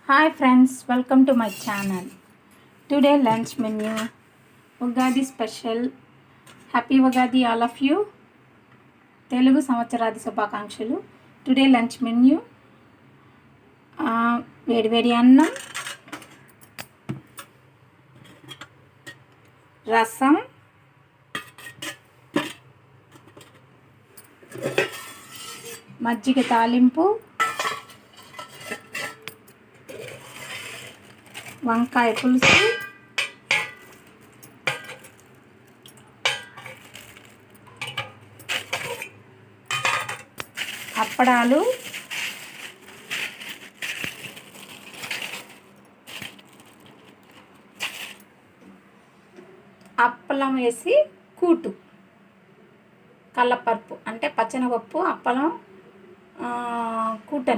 Hi friends, welcome to my channel. Today lunch menu, Ugadi special. Happy Ugadi all of you. Telugu సంవత్సరాది శుభాకాంక్షలు. Today lunch menu వేడి వేడి అన్నం, రసం, మజ్జిగ తాలింపు, వంకాయ పులుసు, అప్పడాలు, అప్పలం వేసి కూటు, కల్లపరుపు అంటే పచ్చనపప్పు అప్పలం కూటు